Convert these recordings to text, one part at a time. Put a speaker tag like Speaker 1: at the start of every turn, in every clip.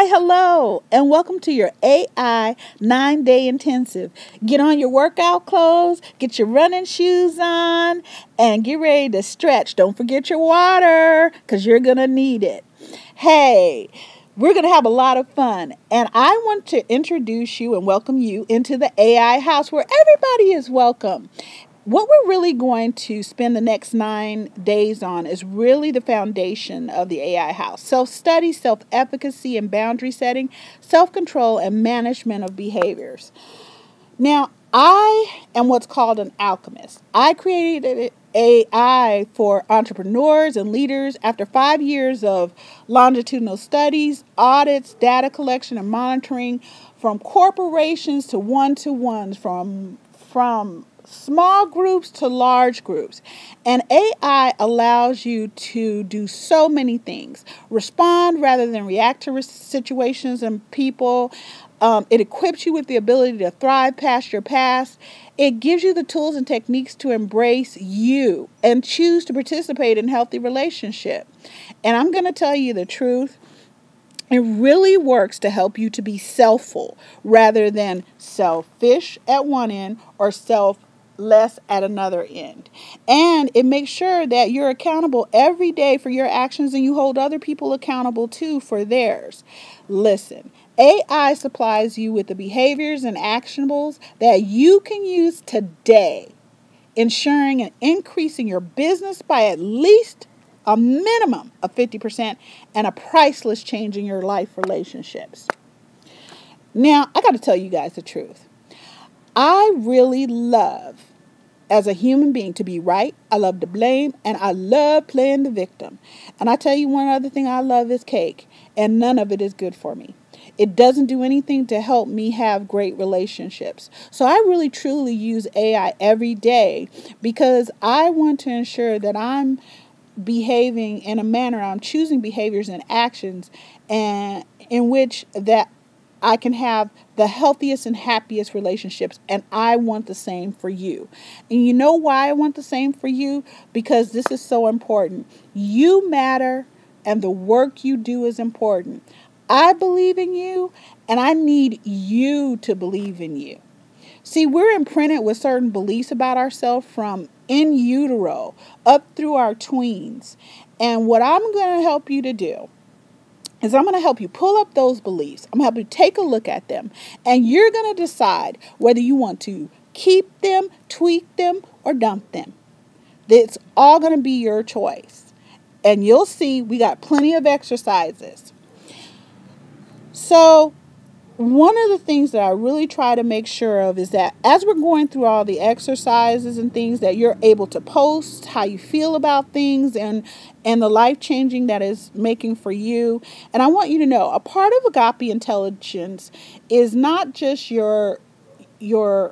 Speaker 1: Why, hello, and welcome to your AI 9-day intensive. Get on your workout clothes, get your running shoes on, and get ready to stretch. Don't forget your water, because you're going to need it. Hey, we're going to have a lot of fun, and I want to introduce you and welcome you into the AI house where everybody is welcome. What we're really going to spend the next 9 days on is really the foundation of the AI house. Self-study, self-efficacy and boundary setting, self-control and management of behaviors. Now, I am what's called an alchemist. I created AI for entrepreneurs and leaders after 5 years of longitudinal studies, audits, data collection and monitoring from corporations to one-to-ones, from small groups to large groups. And AI allows you to do so many things. Respond rather than react to situations and people. It equips you with the ability to thrive past your past. It gives you the tools and techniques to embrace you and choose to participate in healthy relationship. And I'm going to tell you the truth. It really works to help you to be selfful rather than selfish at one end or selfless at another end. And it makes sure that you're accountable every day for your actions and you hold other people accountable too for theirs. Listen, AI supplies you with the behaviors and actionables that you can use today, ensuring and increasing your business by at least a minimum of 50% and a priceless change in your life relationships. Now, I got to tell you guys the truth. I really love, as a human being, to be right. I love to blame, and I love playing the victim. And I tell you one other thing I love is cake, and none of it is good for me. It doesn't do anything to help me have great relationships. So I really truly use AI every day because I want to ensure that I'm behaving in a manner, I'm choosing behaviors and actions and in which that I can have the healthiest and happiest relationships, and I want the same for you. And you know why I want the same for you? Because this is so important. You matter, and the work you do is important. I believe in you, and I need you to believe in you. See, we're imprinted with certain beliefs about ourselves from in utero up through our tweens. And what I'm going to help you to do is I'm going to help you pull up those beliefs. I'm going to help you take a look at them. And you're going to decide whether you want to keep them, tweak them, or dump them. It's all going to be your choice. And you'll see we got plenty of exercises. So one of the things that I really try to make sure of is that as we're going through all the exercises and things, that you're able to post how you feel about things and the life-changing that is making for you. And I want you to know, a part of Agape Intelligence is not just your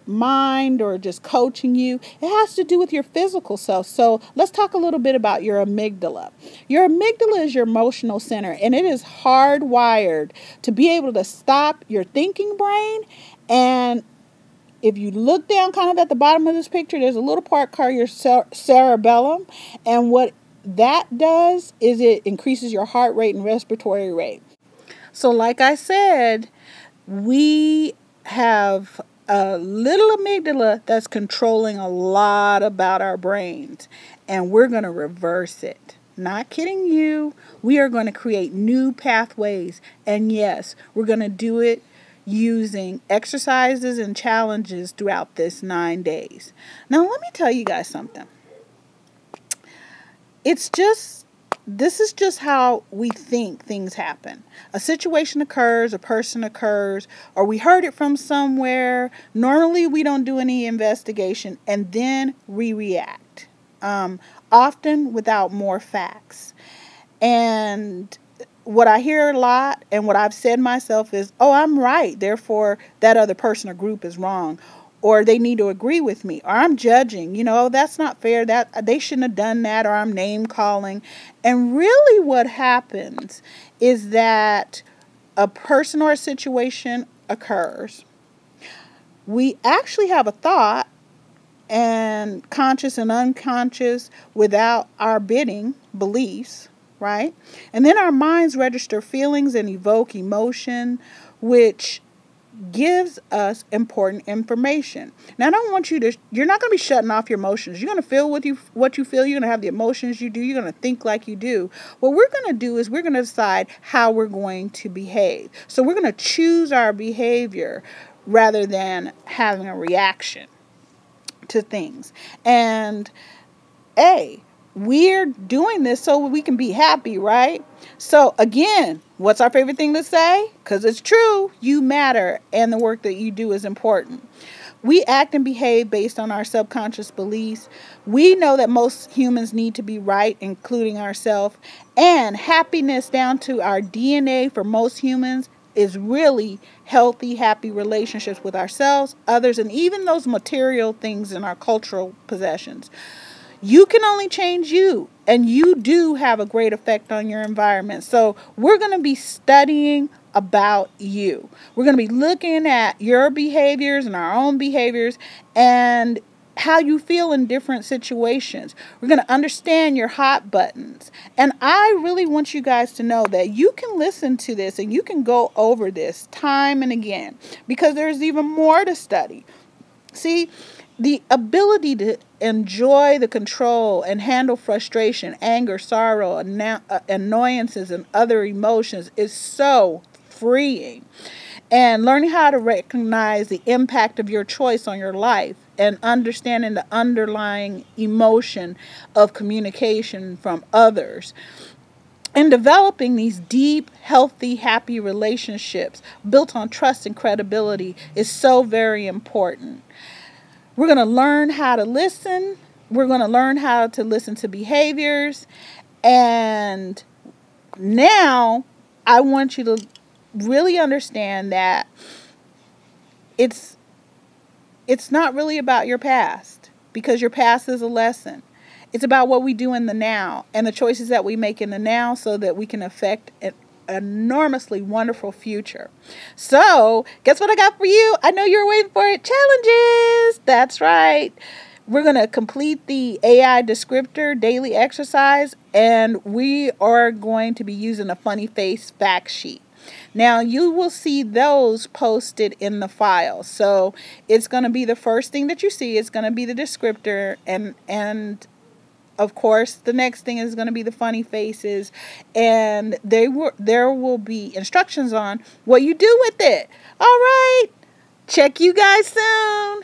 Speaker 1: mind or just coaching you. It has to do with your physical self. So let's talk a little bit about your amygdala. Your amygdala is your emotional center, and it is hardwired to be able to stop your thinking brain. And if you look down kind of at the bottom of this picture, there's a little part called your cerebellum. And what that does is it increases your heart rate and respiratory rate. So like I said, we have a little amygdala that's controlling a lot about our brains, and we're going to reverse it. Not kidding you. We are going to create new pathways, and yes, we're going to do it using exercises and challenges throughout this 9 days. Now, let me tell you guys something. This is just how we think things happen. A situation occurs, a person occurs, or we heard it from somewhere. Normally, we don't do any investigation, and then we react, often without more facts. And what I hear a lot, and what I've said myself is, oh, I'm right, therefore that other person or group is wrong. Or they need to agree with me, or I'm judging, that's not fair, that they shouldn't have done that, or I'm name calling. And really what happens is that a person or a situation occurs. We actually have a thought, and conscious and unconscious, without our bidding, beliefs, right? And then our minds register feelings and evoke emotion, which gives us important information. Now, I don't want you're not going to be shutting off your emotions. You're going to feel what you feel. You're going to have the emotions you do. You're going to think like you do. What we're going to do is we're going to decide how we're going to behave. So we're going to choose our behavior rather than having a reaction to things. And we're doing this so we can be happy, right? So again, what's our favorite thing to say? Because it's true, you matter, and the work that you do is important. We act and behave based on our subconscious beliefs. We know that most humans need to be right, including ourselves. And happiness down to our DNA for most humans is really healthy, happy relationships with ourselves, others, and even those material things in our cultural possessions. You can only change you, and you do have a great effect on your environment. So we're going to be studying about you. We're going to be looking at your behaviors and our own behaviors and how you feel in different situations. We're going to understand your hot buttons. And I really want you guys to know that you can listen to this and you can go over this time and again, because there's even more to study. See, the ability to enjoy the control and handle frustration, anger, sorrow, annoyances, and other emotions is so freeing. And learning how to recognize the impact of your choice on your life and understanding the underlying emotion of communication from others. And developing these deep, healthy, happy relationships built on trust and credibility is so very important. We're going to learn how to listen. We're going to learn how to listen to behaviors. And now I want you to really understand that it's not really about your past, because your past is a lesson. It's about what we do in the now and the choices that we make in the now so that we can affect an enormously wonderful future. So, guess what I got for you? I know you're waiting for it. Challenges! That's right. We're going to complete the AI descriptor daily exercise, and we are going to be using a funny face fact sheet. Now, you will see those posted in the file. So, it's going to be the first thing that you see. It's going to be the descriptor, and of course, the next thing is going to be the funny faces, and there will be instructions on what you do with it. All right. Check you guys soon.